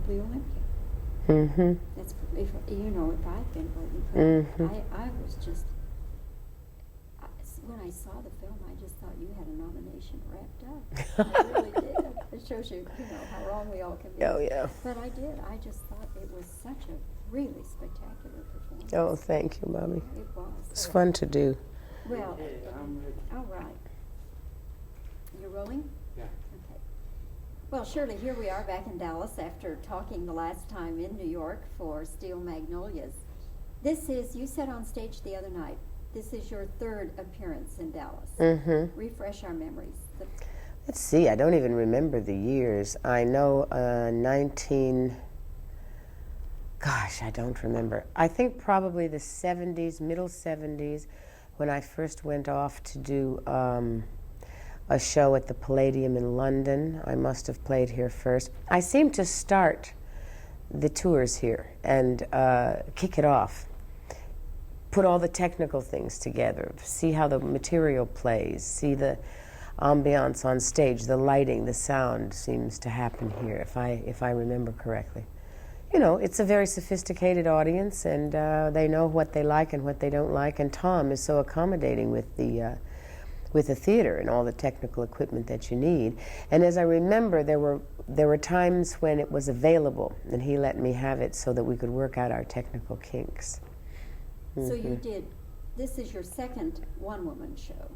the Olympia. Mm-hmm. That's if I'd been voting for that. I was just when I saw the film, I just thought you had a nomination wrapped up. I really did. It shows you, how wrong we all can be. Oh, yeah. But I did. I just thought it was such a really spectacular performance. Oh, thank you, Bobbie. It was. It's fun to do. Well, all right. You're rolling? Yeah. Okay. Well, Shirley, here we are back in Dallas after talking the last time in New York for Steel Magnolias. This is, you said on stage the other night, this is your third appearance in Dallas. Mm-hmm. Refresh our memories. Let's see, I don't even remember the years. I know I don't remember. I think probably the 70s, middle 70s, when I first went off to do a show at the Palladium in London. I must have played here first. I seem to start the tours here and kick it off. Put all the technical things together, see how the material plays, see the ambiance on stage, the lighting, the sound seems to happen here, if I remember correctly. It's a very sophisticated audience, and they know what they like and what they don't like, and Tom is so accommodating with the theater and all the technical equipment that you need. And as I remember, there were times when it was available, and he let me have it so that we could work out our technical kinks. So you did, this is your second one-woman show.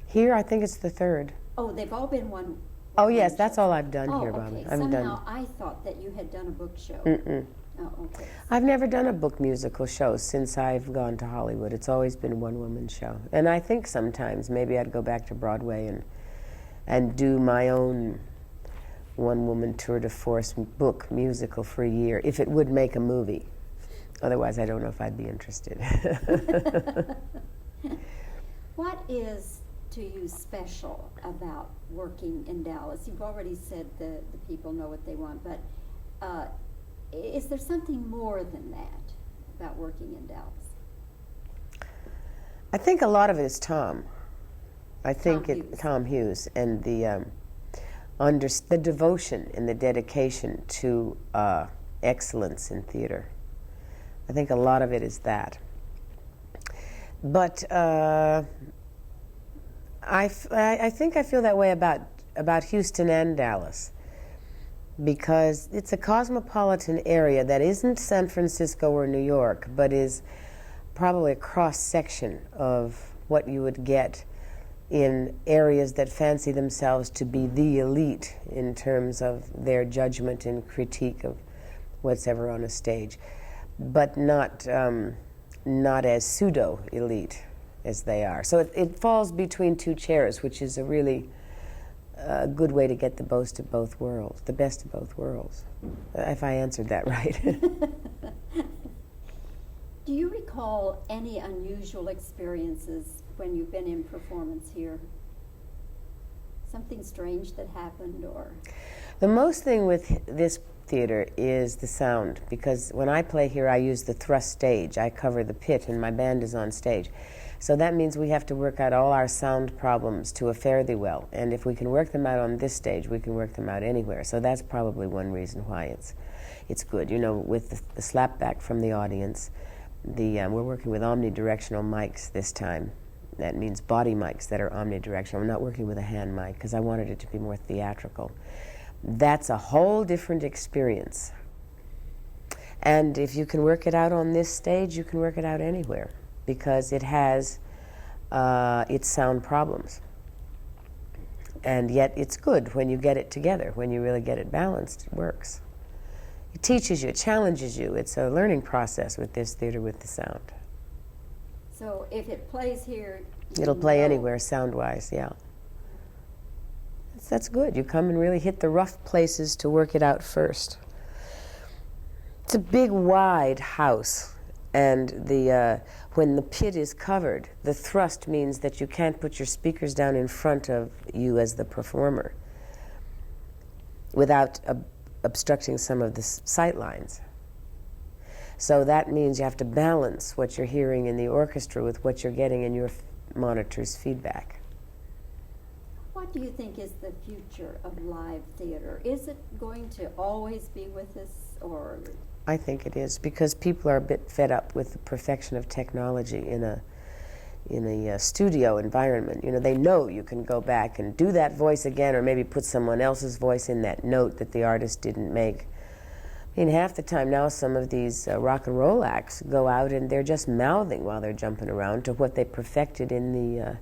Here, I think it's the third. Oh, they've all been one. Oh, yes, that's all I've done here, okay. Bobbie. Somehow I thought that you had done a book show. Mm-mm. Oh, okay. I've never done a book musical show since I've gone to Hollywood. It's always been a one-woman show. And I think sometimes maybe I'd go back to Broadway and do my own one-woman tour de force book musical for a year, if it would make a movie. Otherwise, I don't know if I'd be interested. What is, to you, special about working in Dallas? You've already said the people know what they want, but is there something more than that about working in Dallas? I think a lot of it is Tom. I think Tom Tom Hughes and the devotion and the dedication to excellence in theater. I think a lot of it is that. But I think I feel that way about Houston and Dallas, because it's a cosmopolitan area that isn't San Francisco or New York, but is probably a cross-section of what you would get in areas that fancy themselves to be the elite in terms of their judgment and critique of what's ever on a stage, but not as pseudo-elite as they are. So it falls between two chairs, which is a really good way to get the best of both worlds, if I answered that right. Do you recall any unusual experiences when you've been in performance here? Something strange that happened, or? The most thing with this theater is the sound, because when I play here, I use the thrust stage. I cover the pit, and my band is on stage. So that means we have to work out all our sound problems to a fare thee well. And if we can work them out on this stage, we can work them out anywhere. So that's probably one reason why it's good. With the slapback from the audience, we're working with omnidirectional mics this time. That means body mics that are omnidirectional. I'm not working with a hand mic because I wanted it to be more theatrical. That's a whole different experience. And if you can work it out on this stage, you can work it out anywhere, because it has its sound problems. And yet it's good when you get it together, when you really get it balanced, it works. It teaches you, it challenges you. It's a learning process with this theater with the sound. So if it plays here, it'll play anywhere sound-wise, yeah. That's good. You come and really hit the rough places to work it out first. It's a big, wide house, and when the pit is covered, the thrust means that you can't put your speakers down in front of you as the performer without obstructing some of the sight lines. So that means you have to balance what you're hearing in the orchestra with what you're getting in your monitor's feedback. What do you think is the future of live theater? Is it going to always be with us, or? I think it is, because people are a bit fed up with the perfection of technology in a studio environment. You know, they know you can go back and do that voice again, or maybe put someone else's voice in that note that the artist didn't make. I mean, half the time now some of these rock and roll acts go out and they're just mouthing while they're jumping around to what they perfected in the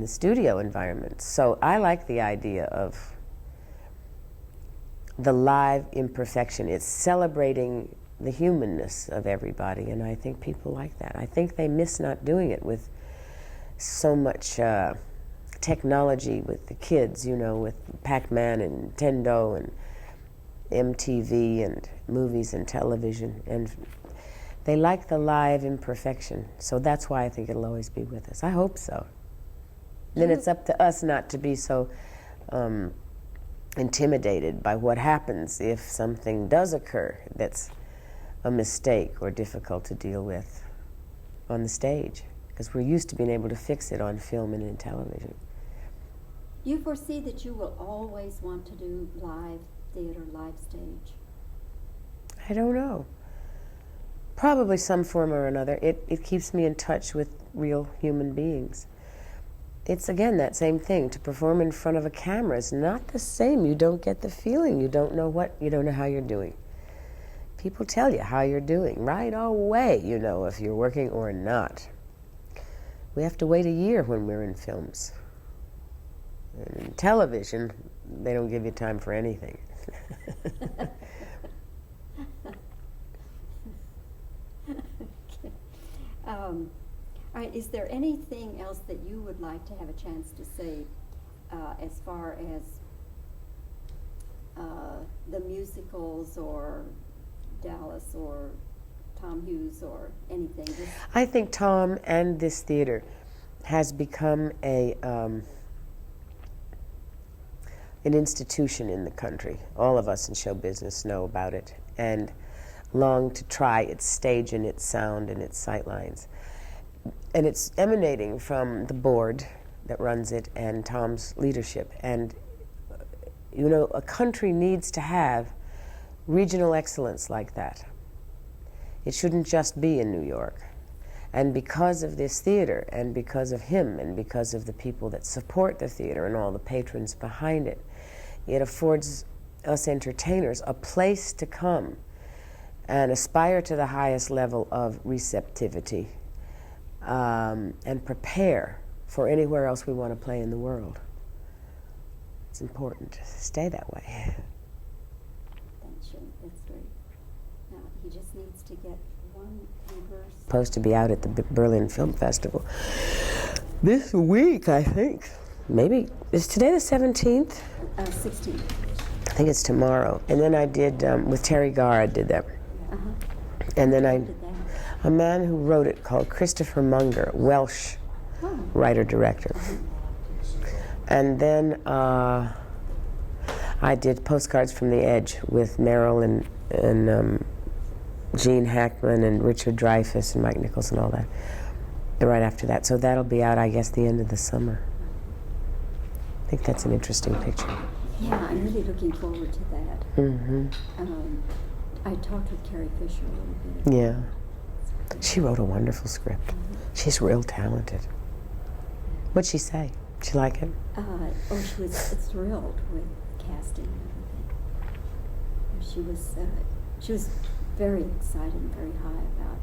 studio environment. So I like the idea of the live imperfection. It's celebrating the humanness of everybody, and I think people like that. I think they miss not doing it with so much technology with the kids, you know, with Pac-Man and Nintendo and MTV and movies and television, and they like the live imperfection. So that's why I think it'll always be with us. I hope so. Then it's up to us not to be so intimidated by what happens if something does occur that's a mistake or difficult to deal with on the stage, because we're used to being able to fix it on film and in television. Do you foresee that you will always want to do live theater, live stage? I don't know. Probably some form or another. It keeps me in touch with real human beings. It's, again, that same thing. To perform in front of a camera is not the same. You don't get the feeling. You don't know how you're doing. People tell you how you're doing right away, you know, if you're working or not. We have to wait a year when we're in films. And in television, they don't give you time for anything. All right, is there anything else that you would like to have a chance to say as far as the musicals or Dallas or Tom Hughes or anything? I think Tom and this theater has become an institution in the country. All of us in show business know about it and long to try its stage and its sound and its sightlines. And it's emanating from the board that runs it and Tom's leadership. And, you know, a country needs to have regional excellence like that. It shouldn't just be in New York. And because of this theater, and because of him, and because of the people that support the theater and all the patrons behind it, it affords us entertainers a place to come and aspire to the highest level of receptivity and prepare for anywhere else we want to play in the world. It's important to stay that way. That's great. Now, he just needs to get one verse. Supposed to be out at the Berlin Film Festival this week, I think. Maybe, is today the 17th? 16th. I think it's tomorrow. And then I did, with Terry Garr, I did that. Uh-huh. And then Who did that? a man who wrote it called Christopher Munger, Welsh writer-director. And then I did Postcards from the Edge with Meryl and Gene Hackman and Richard Dreyfuss and Mike Nichols and all that, right after that. So that'll be out, I guess, the end of the summer. I think that's an interesting picture. Yeah, I'm really looking forward to that. Mm-hmm. I talked with Carrie Fisher a little bit. Yeah. She wrote a wonderful script. She's real talented. What'd she say? Did she like it? She was thrilled with casting and everything. She was very excited and very high about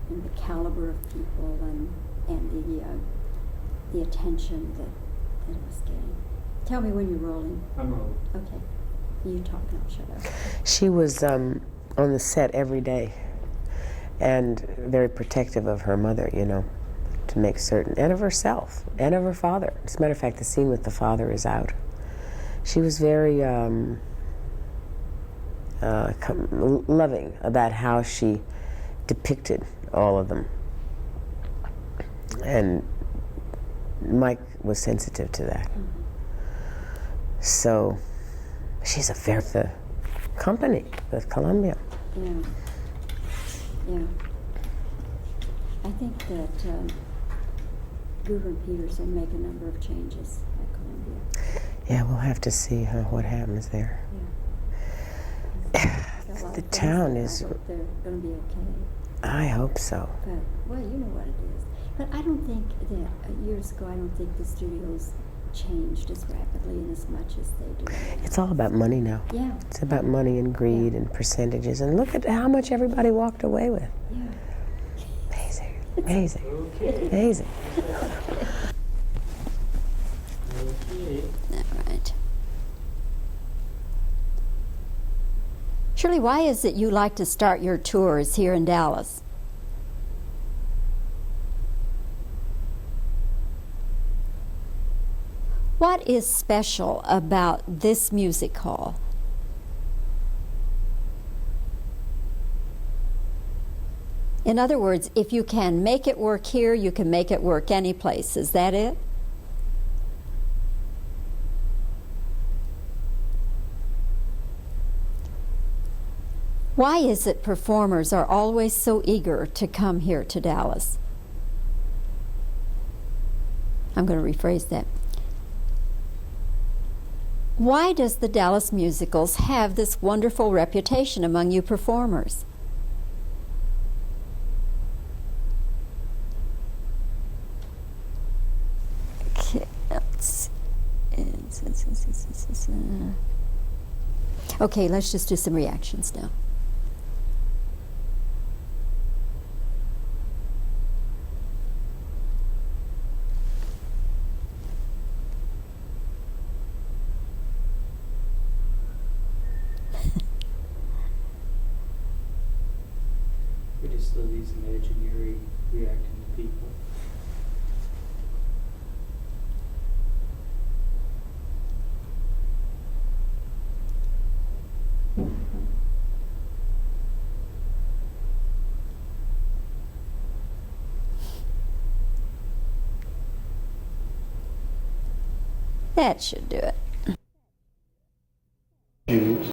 the caliber of people and the attention that it was getting. Tell me when you're rolling. I'm rolling. Okay. You talk, I'll shut up. She was on the set every day and very protective of her mother, you know, to make certain, and of herself, and of her father. As a matter of fact, the scene with the father is out. She was very loving about how she depicted all of them. And Mike was sensitive to that. Mm-hmm. So she's the company with Columbia. Yeah. Yeah. I think that Guru and Peterson make a number of changes at going to be. Yeah, we'll have to see what happens there. The town is. I hope they're going to be okay. I hope so. But, well, you know what it is. But I don't think that years ago, I don't think the studios changed as rapidly and as much as they do now. It's all about money now. Yeah. It's about money and greed and percentages. And look at how much everybody walked away with. Yeah. Amazing. Amazing. Okay. Amazing. Okay. All right. Shirley, why is it you like to start your tours here in Dallas? What is special about this music hall? In other words, if you can make it work here, you can make it work any place. Is that it? Why is it performers are always so eager to come here to Dallas? I'm going to rephrase that. Why does the Dallas Musicals have this wonderful reputation among you performers? Okay, okay, let's just do some reactions now. We just love these imaginary reacting to people. That should do it.